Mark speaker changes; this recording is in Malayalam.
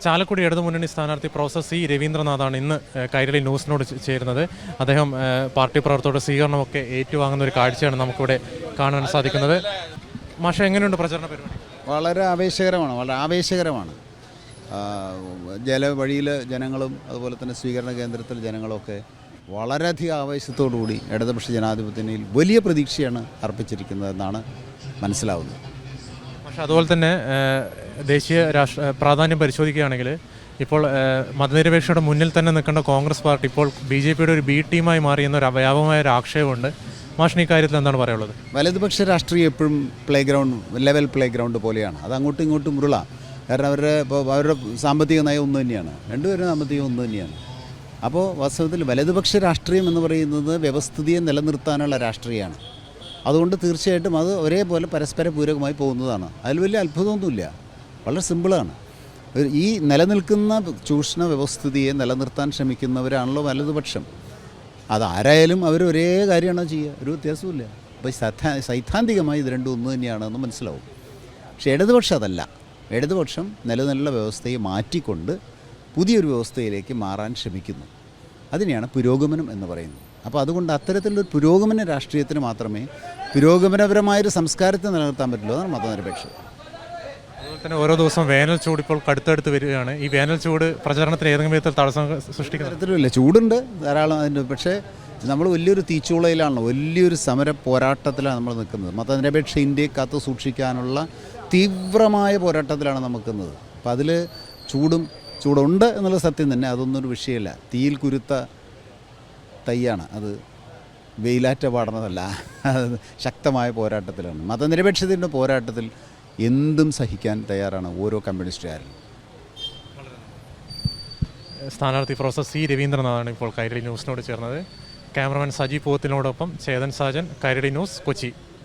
Speaker 1: ചാലക്കുടി ഇടതുമുന്നണി സ്ഥാനാർത്ഥി പ്രൊഫസർ സി രവീന്ദ്രനാഥാണ് ഇന്ന് കൈരളി ന്യൂസിനോട് ചേരുന്നത്. അദ്ദേഹം പാർട്ടി പ്രവർത്തകരുടെ സ്വീകരണമൊക്കെ ഏറ്റുവാങ്ങുന്ന ഒരു കാഴ്ചയാണ് നമുക്കിവിടെ കാണാൻ സാധിക്കുന്നത്. മാഷ, എങ്ങനെയുണ്ട് പ്രചരണ പരിപാടി?
Speaker 2: വളരെ ആവേശകരമാണ്. വഴിയിൽ ജനങ്ങളും അതുപോലെ തന്നെ സ്വീകരണ കേന്ദ്രത്തിൽ ജനങ്ങളൊക്കെ വളരെയധികം ആവേശത്തോടുകൂടി ഇടതുപക്ഷ ജനാധിപത്യത്തിൽ വലിയ പ്രതീക്ഷയാണ് അർപ്പിച്ചിരിക്കുന്നതെന്നാണ് മനസ്സിലാവുന്നത്.
Speaker 1: പക്ഷേ അതുപോലെ തന്നെ ദേശീയ പ്രാധാന്യം പരിശോധിക്കുകയാണെങ്കിൽ ഇപ്പോൾ മതനിരപേക്ഷയുടെ മുന്നിൽ തന്നെ നിൽക്കേണ്ട കോൺഗ്രസ് പാർട്ടി ഇപ്പോൾ BJPയുടെ ഒരു ബി ടീമായി മാറിയെന്നൊരു വ്യാപകമായ ഒരു ആക്ഷേപമുണ്ട്. മാഷിന് ഈ കാര്യത്തിൽ എന്താണ് പറയാനുള്ളത്?
Speaker 2: വലതുപക്ഷ രാഷ്ട്രീയം എപ്പോഴും ലെവൽ പ്ലേ ഗ്രൗണ്ട് പോലെയാണ്. അത് അങ്ങോട്ടും ഇങ്ങോട്ടും ഉരുളാം. കാരണം അവരുടെ സാമ്പത്തിക നയം ഒന്ന് തന്നെയാണ്, രണ്ടുപേരും സാമ്പത്തികം ഒന്ന് തന്നെയാണ്. അപ്പോൾ വാസ്തവത്തിൽ വലതുപക്ഷ രാഷ്ട്രീയം എന്ന് പറയുന്നത് വ്യവസ്ഥിതിയെ നിലനിർത്താനുള്ള രാഷ്ട്രീയമാണ്. അതുകൊണ്ട് തീർച്ചയായിട്ടും അത് ഒരേപോലെ പരസ്പര പൂരകമായി പോകുന്നതാണ്. അതിൽ വലിയ അത്ഭുതമൊന്നുമില്ല, വളരെ സിമ്പിളാണ്. ഈ നിലനിൽക്കുന്ന ചൂഷണ വ്യവസ്ഥിതിയെ നിലനിർത്താൻ ശ്രമിക്കുന്നവരാണല്ലോ വലതുപക്ഷം. അതാരായാലും അവർ ഒരേ കാര്യമാണോ ചെയ്യുക, ഒരു വ്യത്യാസമില്ല. അപ്പോൾ സൈദ്ധാന്തികമായി ഇത് രണ്ടും ഒന്ന് തന്നെയാണെന്ന് മനസ്സിലാവും. പക്ഷേ ഇടതുപക്ഷം അതല്ല. ഇടതുപക്ഷം നിലനിലുള്ള വ്യവസ്ഥയെ മാറ്റിക്കൊണ്ട് പുതിയൊരു വ്യവസ്ഥയിലേക്ക് മാറാൻ ശ്രമിക്കുന്നു. അതിനെയാണ് പുരോഗമനം എന്ന് പറയുന്നത്. അപ്പോൾ അതുകൊണ്ട് അത്തരത്തിലൊരു പുരോഗമന രാഷ്ട്രീയത്തിന് മാത്രമേ പുരോഗമനപരമായൊരു സംസ്കാരത്തെ നിലനിർത്താൻ പറ്റുള്ളൂ. അതാണ് മതനിരപേക്ഷത.
Speaker 1: അതുപോലെ തന്നെ ഓരോ ദിവസം വേനൽ ചൂട് ഇപ്പോൾ കടുത്തടുത്ത് വരികയാണ്. ഈ വേനൽ ചൂട് പ്രചരണത്തിന് ഏതെങ്കിലും വിധത്തിൽ തടസ്സം സൃഷ്ടിക്കുന്ന തരത്തിലുമില്ല.
Speaker 2: ചൂടുണ്ട് ധാരാളം അതിൻ്റെ. പക്ഷേ നമ്മൾ വലിയൊരു തീച്ചൂളയിലാണല്ലോ, വലിയൊരു സമര പോരാട്ടത്തിലാണ് നമ്മൾ നിൽക്കുന്നത്. മതനിരപേക്ഷ ഇന്ത്യയെ കാത്തു സൂക്ഷിക്കാനുള്ള തീവ്രമായ പോരാട്ടത്തിലാണ് നമ്മൾ നിൽക്കുന്നത്. അപ്പം അതിൽ ചൂടുണ്ട് എന്നുള്ള സത്യം തന്നെ, അതൊന്നും ഒരു വിഷയമല്ല. തീയിൽ കുരുത്ത തൈയാണ് അത്, വെയിലാറ്റ പാടുന്നതല്ല. ശക്തമായ പോരാട്ടത്തിലാണ്. മതനിരപേക്ഷതയുടെ പോരാട്ടത്തിൽ എന്തും സഹിക്കാൻ തയ്യാറാണ് ഓരോ കമ്മ്യൂണിസ്റ്റുകാരും.
Speaker 1: സ്ഥാനാർത്ഥി പ്രൊഫസർ സി രവീന്ദ്രനാഥാണ് ഇപ്പോൾ കൈരളി ന്യൂസിനോട് ചേർന്നത്. ക്യാമറമാൻ സജി പൂവത്തിനോടൊപ്പം ചേതൻ സാജൻ, കൈരളി ന്യൂസ്, കൊച്ചി.